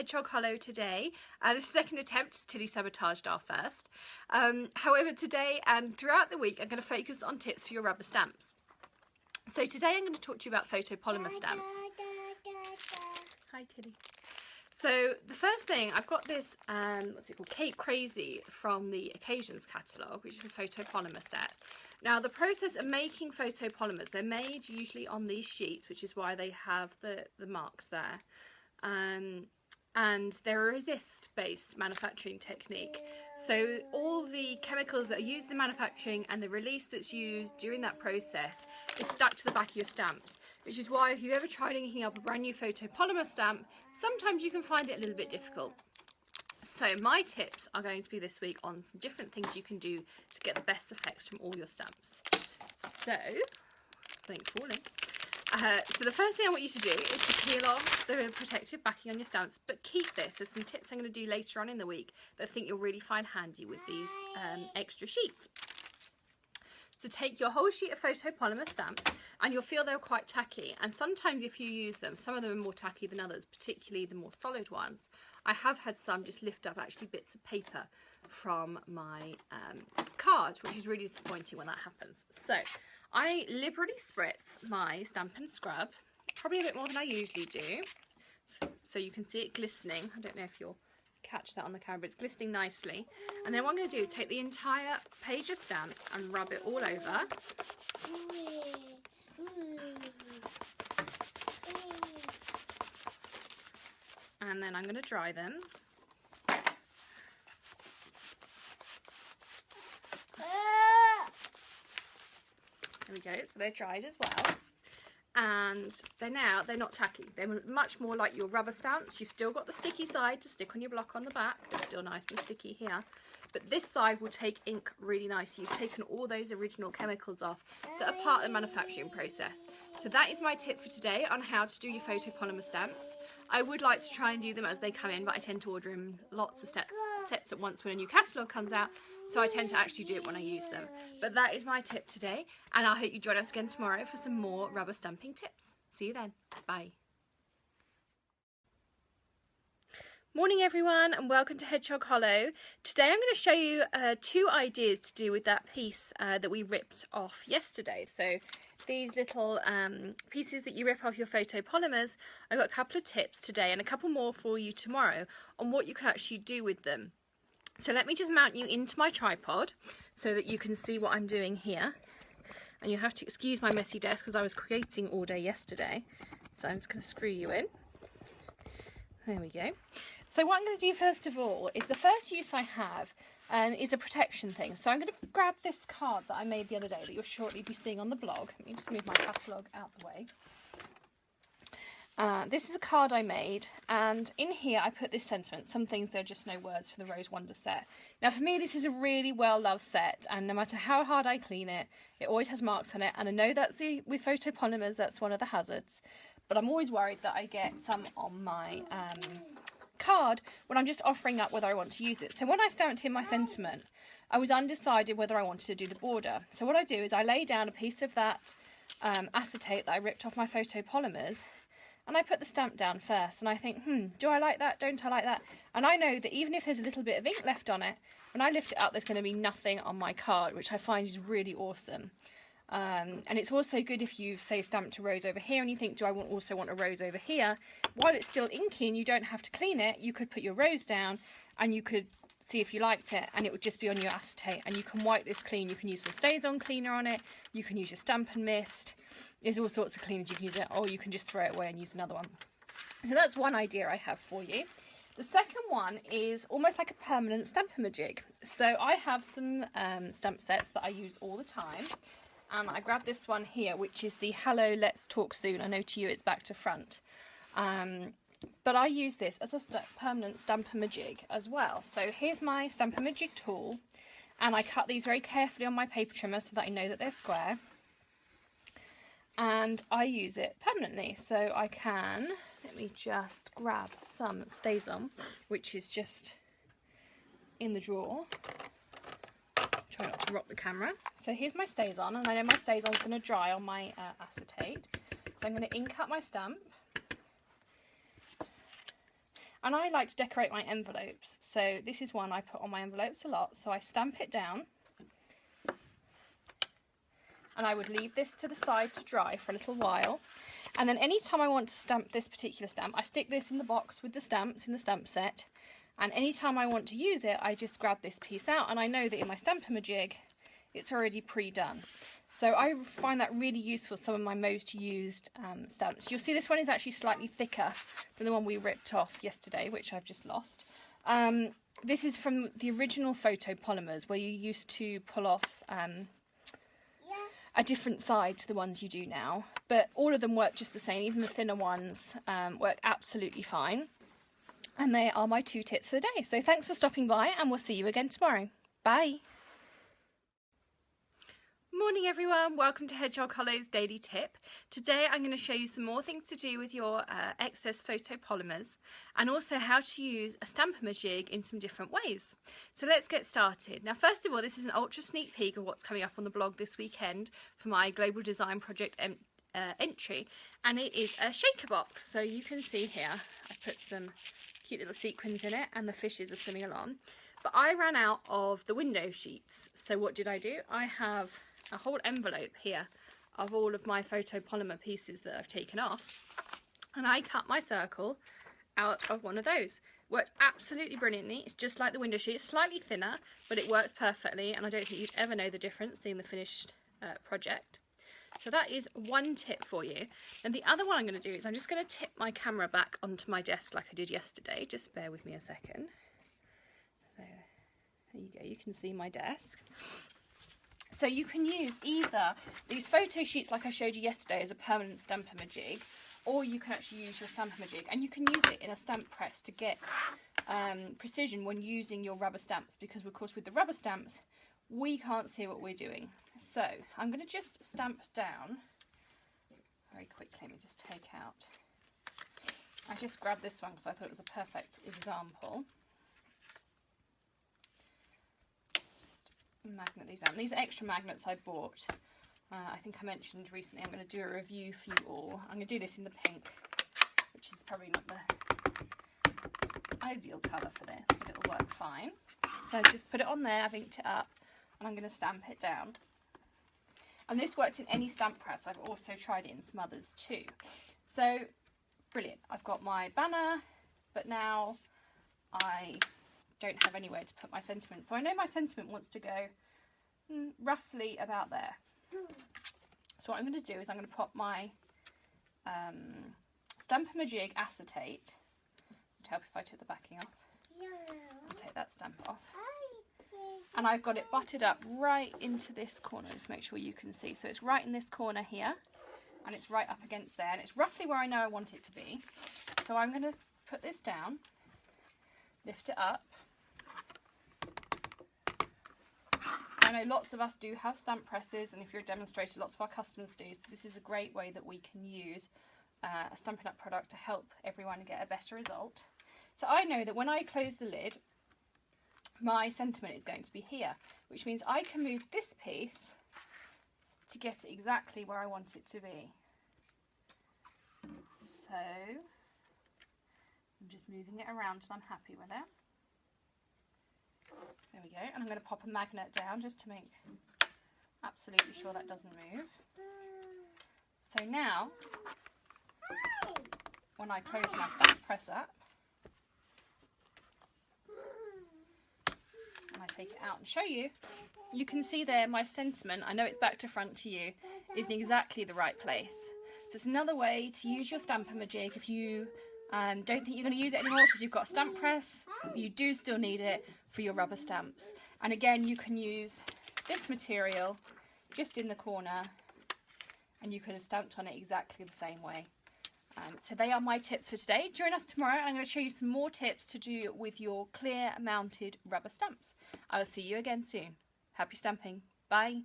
Hedgehog Hollow today. This is the second attempt. Tilly sabotaged our first. However, today and throughout the week I'm going to focus on tips for your rubber stamps. So today I'm going to talk to you about photopolymer stamps. Hi Tilly. So the first thing, I've got this, what's it called, Cape Crazy from the Occasions catalogue, which is a photopolymer set. Now the process of making photopolymers, they're made usually on these sheets, which is why they have the marks there. And they're a resist-based manufacturing technique. So all the chemicals that are used in manufacturing and the release that's used during that process is stuck to the back of your stamps, which is why if you've ever tried inking up a brand new photopolymer stamp, sometimes you can find it a little bit difficult. So my tips are going to be this week on some different things you can do to get the best effects from all your stamps. So, thanks for falling. So the first thing I want you to do is to peel off the protective backing on your stamps, but keep this. There's some tips I'm going to do later on in the week that I think you'll really find handy with these extra sheets. So take your whole sheet of photopolymer stamps, and you'll feel they're quite tacky, and sometimes if you use them, some of them are more tacky than others, particularly the more solid ones. I have had some just lift up actually bits of paper from my card, which is really disappointing when that happens. So I liberally spritz my Stamp and Scrub, probably a bit more than I usually do, so you can see it glistening. I don't know if you'll catch that on the camera, but it's glistening nicely. And then what I'm going to do is take the entire page of stamps and rub it all over. And then I'm going to dry them. There we go, so they're dried as well. And they're not tacky. They're much more like your rubber stamps. You've still got the sticky side to stick on your block on the back. They're still nice and sticky here. But this side will take ink really nicely. You've taken all those original chemicals off that are part of the manufacturing process. So that is my tip for today on how to do your photopolymer stamps. I would like to try and do them as they come in, but I tend to order in lots of sets at once when a new catalogue comes out. So I tend to actually do it when I use them. But that is my tip today, and I hope you join us again tomorrow for some more rubber stamping tips. See you then. Bye. Morning everyone, and welcome to Hedgehog Hollow. Today I'm going to show you two ideas to do with that piece that we ripped off yesterday. So these little pieces that you rip off your photopolymers, I've got a couple of tips today and a couple more for you tomorrow on what you can actually do with them. So let me just mount you into my tripod so that you can see what I'm doing here. And you have to excuse my messy desk because I was creating all day yesterday. So I'm just going to screw you in. There we go. So what I'm going to do first of all is the first use I have is a protection thing. So I'm going to grab this card that I made the other day that you'll shortly be seeing on the blog. Let me just move my catalogue out the way. This is a card I made, and in here I put this sentiment. Some things there are just no words for the Rose Wonder set. Now for me this is a really well loved set, and no matter how hard I clean it, it always has marks on it, and I know that's with photopolymers that's one of the hazards, but I'm always worried that I get some on my card when I'm just offering up whether I want to use it. So when I stamped in my sentiment, I was undecided whether I wanted to do the border. So what I do is I lay down a piece of that acetate that I ripped off my photopolymers, and I put the stamp down first, and I think, do I like that? Don't I like that? And I know that even if there's a little bit of ink left on it, when I lift it up, there's going to be nothing on my card, which I find is really awesome. And it's also good if you've, say, stamped a rose over here and you think, do I also want a rose over here? While it's still inky and you don't have to clean it, you could put your rose down and you could see if you liked it, and it would just be on your acetate, and you can wipe this clean. You can use some StazOn cleaner on it, you can use your Stamp and Mist. There's all sorts of cleaners you can use it, or you can just throw it away and use another one. So that's one idea I have for you. The second one is almost like a permanent stamp-a-ma-jig. So I have some stamp sets that I use all the time, and I grabbed this one here, which is the Hello Let's Talk Soon. I know to you it's back to front. But I use this as a permanent stamp-a-ma-jig as well. So here's my stamp-a-ma-jig tool, and I cut these very carefully on my paper trimmer so that I know that they're square. And I use it permanently, so I can, let me just grab some StazOn, which is just in the drawer. Try not to rock the camera. So here's my StazOn, and I know my StazOn's going to dry on my acetate. So I'm going to ink up my stamp. And I like to decorate my envelopes, so this is one I put on my envelopes a lot. So I stamp it down, and I would leave this to the side to dry for a little while. And then anytime I want to stamp this particular stamp, I stick this in the box with the stamps in the stamp set. And anytime I want to use it, I just grab this piece out, and I know that in my stamp-a-ma-jig, it's already pre-done. So I find that really useful, some of my most used stamps. You'll see this one is actually slightly thicker than the one we ripped off yesterday, which I've just lost. This is from the original photopolymers, where you used to pull off a different side to the ones you do now. But all of them work just the same, even the thinner ones work absolutely fine. And they are my 2 tips for the day. So thanks for stopping by, and we'll see you again tomorrow. Bye. Morning everyone, welcome to Hedgehog Hollow's daily tip. Today I'm going to show you some more things to do with your excess photopolymers, and also how to use a stamp-a-ma-jig in some different ways. So let's get started. Now first of all, this is an ultra sneak peek of what's coming up on the blog this weekend for my Global Design Project entry, and it is a shaker box. So you can see here I put some cute little sequins in it, and the fishes are swimming along. But I ran out of the window sheets, so what did I do? I have a whole envelope here of all of my photopolymer pieces that I've taken off, and I cut my circle out of one of those. Worked absolutely brilliantly. It's just like the window sheet. It's slightly thinner, but it works perfectly, and I don't think you'd ever know the difference seeing the finished project. So that is one tip for you. And the other one I'm going to do is I'm just going to tip my camera back onto my desk like I did yesterday. Just bear with me a second. So there you go, you can see my desk. So you can use either these photo sheets like I showed you yesterday as a permanent stamp-a-ma-jig, or you can actually use your stamp-a-ma-jig, and you can use it in a stamp press to get precision when using your rubber stamps, because of course with the rubber stamps we can't see what we're doing. So I'm going to just stamp down very quickly. Let me just take out, I just grabbed this one because I thought it was a perfect example. Just magnet these out. These are extra magnets I bought. I think I mentioned recently I'm going to do a review for you all. I'm going to do this in the pink, which is probably not the ideal colour for this, but it'll work fine. So I've just put it on there, I've inked it up, and I'm going to stamp it down. And this works in any stamp press. I've also tried it in some others too. So brilliant. I've got my banner, but now I don't have anywhere to put my sentiment. So I know my sentiment wants to go roughly about there. So what I'm going to do is I'm going to pop my stamp-a-ma-jig acetate. It'd help if I took the backing off. I'll take that stamp off. And I've got it butted up right into this corner, just make sure you can see. So it's right in this corner here, and it's right up against there, and it's roughly where I know I want it to be. So I'm going to put this down, lift it up. I know lots of us do have stamp presses, and if you're a demonstrator, lots of our customers do. So this is a great way that we can use a Stampin' Up! Product to help everyone get a better result. So I know that when I close the lid, my sentiment is going to be here, which means I can move this piece to get it exactly where I want it to be. So I'm just moving it around and I'm happy with it. There we go, and I'm going to pop a magnet down just to make absolutely sure that doesn't move. So now, when I close my stamp press up, and I take it out and show you, you can see there my sentiment, I know it's back to front to you, is in exactly the right place. So it's another way to use your stamp-a-ma-jig if you don't think you're going to use it anymore because you've got a stamp press. You do still need it for your rubber stamps. And again, you can use this material just in the corner, and you could have stamped on it exactly the same way. So they are my tips for today. Join us tomorrow. I'm going to show you some more tips to do with your clear mounted rubber stamps. I will see you again soon. Happy stamping. Bye.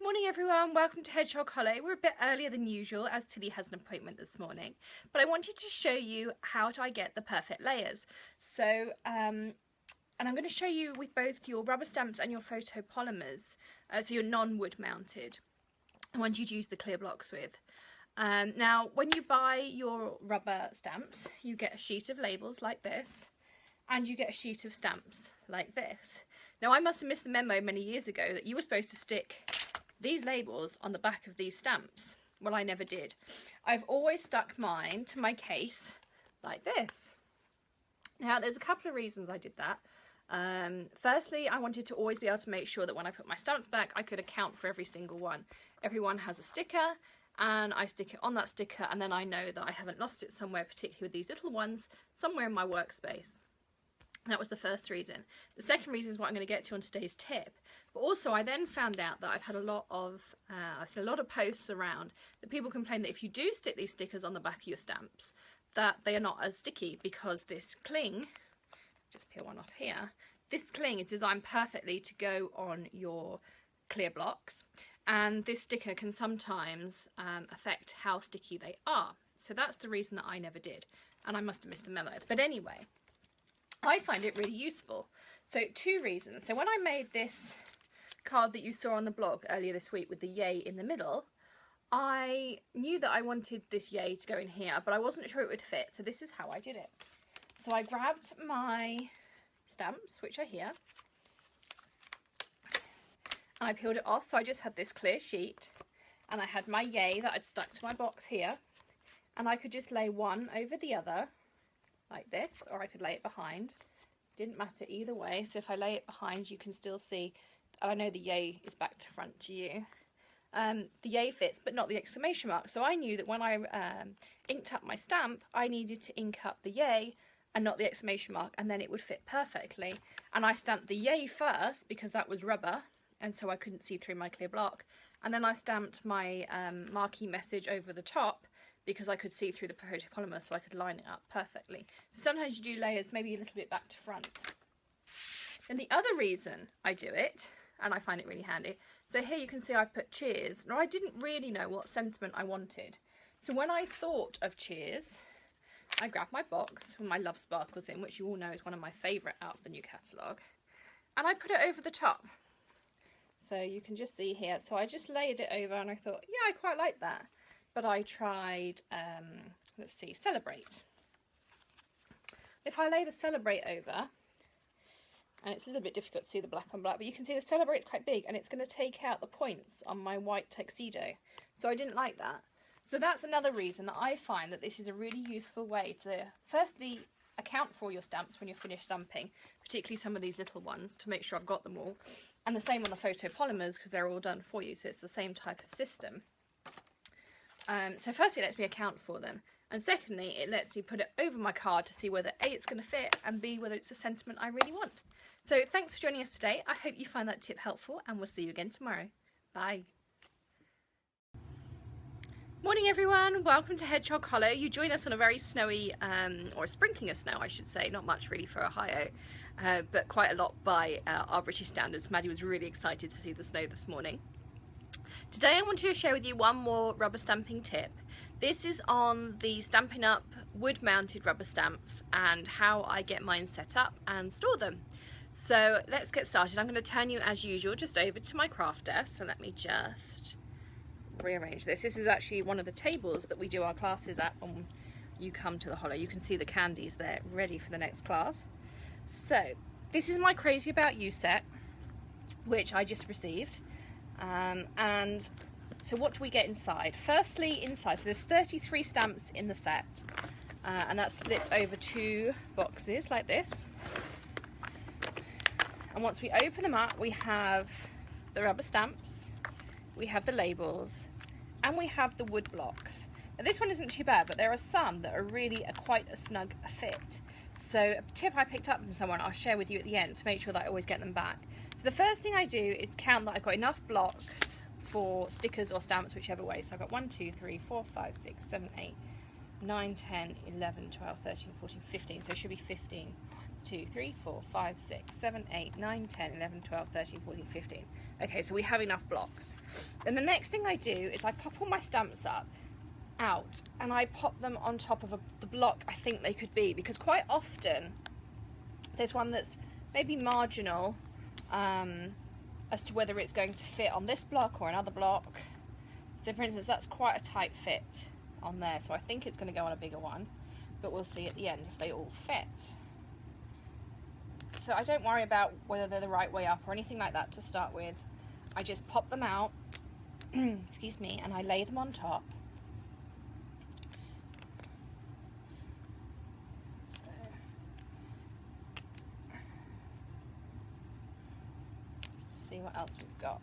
Morning everyone, welcome to Hedgehog Hollow. We're a bit earlier than usual as Tilly has an appointment this morning, but I wanted to show you how I get the perfect layers. So, and I'm going to show you with both your rubber stamps and your photopolymers, so your non-wood mounted, the ones you'd use the clear blocks with. Now, when you buy your rubber stamps, you get a sheet of labels like this, and you get a sheet of stamps like this. Now, I must have missed the memo many years ago that you were supposed to stick these labels on the back of these stamps. Well, I never did. I've always stuck mine to my case like this. Now, there's a couple of reasons I did that. Firstly, I wanted to always be able to make sure that when I put my stamps back, I could account for every single one. Everyone has a sticker, and I stick it on that sticker, and then I know that I haven't lost it somewhere, particularly with these little ones, somewhere in my workspace. That was the first reason. The second reason is what I'm going to get to on today's tip. But also, I then found out that I've had a lot of, I've seen a lot of posts around that people complain that if you do stick these stickers on the back of your stamps, that they are not as sticky because this cling, just peel one off here, this cling is designed perfectly to go on your clear blocks, and this sticker can sometimes affect how sticky they are. So that's the reason that I never did, and I must have missed the memo. But anyway, I find it really useful. So two reasons. So when I made this card that you saw on the blog earlier this week with the yay in the middle, I knew that I wanted this yay to go in here, but I wasn't sure it would fit. So this is how I did it. So I grabbed my stamps, which are here, and I peeled it off. So I just had this clear sheet, and I had my yay that I'd stuck to my box here, and I could just lay one over the other like this, or I could lay it behind. Didn't matter either way. So if I lay it behind, you can still see, I know the yay is back to front to you. The yay fits, but not the exclamation mark. So I knew that when I inked up my stamp, I needed to ink up the yay and not the exclamation mark, and then it would fit perfectly. And I stamped the yay first because that was rubber, and so I couldn't see through my clear block. And then I stamped my marquee message over the top because I could see through the photopolymer, so I could line it up perfectly. So sometimes you do layers maybe a little bit back to front. And the other reason I do it, and I find it really handy, so here you can see I put cheers. Now, I didn't really know what sentiment I wanted. So when I thought of cheers, I grabbed my box with my Love Sparkles in, which you all know is one of my favourite out of the new catalogue, and I put it over the top. So you can just see here. So I just layered it over, and I thought, yeah, I quite like that. But I tried, let's see, Celebrate. If I lay the Celebrate over, and it's a little bit difficult to see the black on black, but you can see the Celebrate's quite big, and it's going to take out the points on my white tuxedo. So I didn't like that. So that's another reason that I find that this is a really useful way to, firstly, account for all your stamps when you're finished stamping, particularly some of these little ones, to make sure I've got them all. And the same on the photopolymers, because they're all done for you, so it's the same type of system. So firstly, it lets me account for them, and secondly, it lets me put it over my card to see whether A, it's going to fit, and B, whether it's a sentiment I really want. So thanks for joining us today. I hope you find that tip helpful, and we'll see you again tomorrow. Bye. Morning everyone, welcome to Hedgehog Hollow. You join us on a very snowy, or a sprinkling of snow I should say, not much really for Ohio, but quite a lot by our British standards. Maddie was really excited to see the snow this morning. Today I wanted to share with you one more rubber stamping tip. This is on the Stampin' Up! Wood mounted rubber stamps and how I get mine set up and store them. So let's get started. I'm going to turn you as usual just over to my craft desk, so let me just rearrange this. This is actually one of the tables that we do our classes at when you come to the Hollow. You can see the candies there ready for the next class. So this is my Crazy About You set, which I just received. And so what do we get inside? Firstly, inside, so there's 33 stamps in the set, and that's split over 2 boxes like this. And once we open them up, we have the rubber stamps, we have the labels, and we have the wood blocks. Now this one isn't too bad, but there are some that are really quite a snug fit. So a tip I picked up from someone I'll share with you at the end to make sure that I always get them back. So the first thing I do is count that I've got enough blocks for stickers or stamps, whichever way. So I've got 1, 2, 3, 4, 5, 6, 7, 8, 9, 10, 11, 12, 13, 14, 15. So it should be 15. 2, 3, 4, 5, 6, 7, 8, 9, 10, 11, 12, 13, 14, 15. Okay, so we have enough blocks. Then the next thing I do is I pop all my stamps out and I pop them on top of the block I think they could be, because quite often there's one that's maybe marginal as to whether it's going to fit on this block or another block. So for instance, that's quite a tight fit on there, so I think it's going to go on a bigger one, but we'll see at the end if they all fit. So I don't worry about whether they're the right way up or anything like that to start with. I just pop them out, excuse me, and I lay them on top. See what else we've got.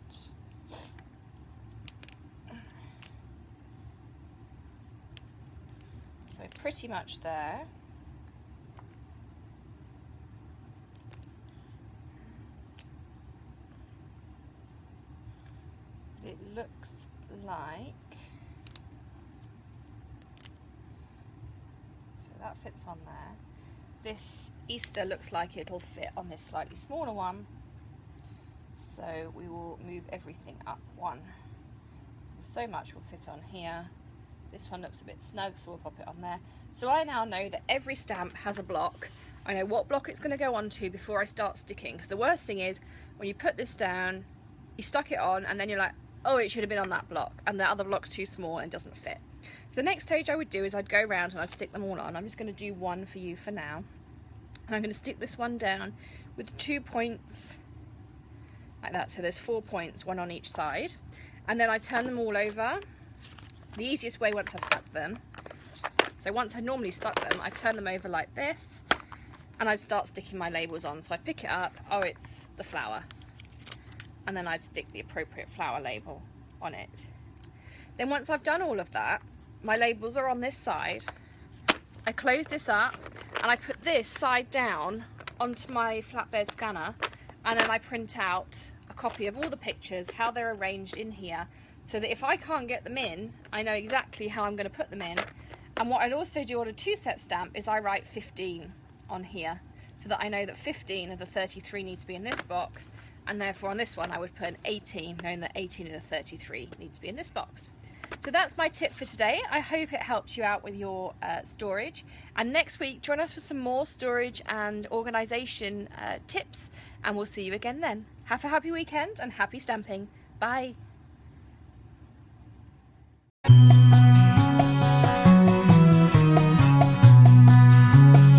So pretty much there. But it looks like, so that fits on there. This Easter looks like it'll fit on this slightly smaller one. So we will move everything up one. So much will fit on here. This one looks a bit snug, so we'll pop it on there. So I now know that every stamp has a block. I know what block it's going to go onto before I start sticking. Because the worst thing is, when you put this down, you stuck it on, and then you're like, oh, it should have been on that block, and the other block's too small and it doesn't fit. So the next stage I would do is I'd go around and I'd stick them all on. I'm just going to do one for you for now. And I'm going to stick this one down with 2 points like that, so there's 4 points, one on each side, and then I turn them all over. The easiest way once I've stuck them, so once I normally stuck them, I turn them over like this, and I'd start sticking my labels on. So I pick it up, oh, it's the flower, and then I'd stick the appropriate flower label on it. Then once I've done all of that, my labels are on this side. I close this up, and I put this side down onto my flatbed scanner, and then I print out a copy of all the pictures, how they're arranged in here, so that if I can't get them in, I know exactly how I'm going to put them in. And what I'd also do on a 2-set stamp is I write 15 on here, so that I know that 15 of the 33 need to be in this box, and therefore on this one I would put an 18, knowing that 18 of the 33 need to be in this box. So that's my tip for today. I hope it helps you out with your storage. And next week, join us for some more storage and organisation tips, and we'll see you again then. Have a happy weekend and happy stamping. Bye.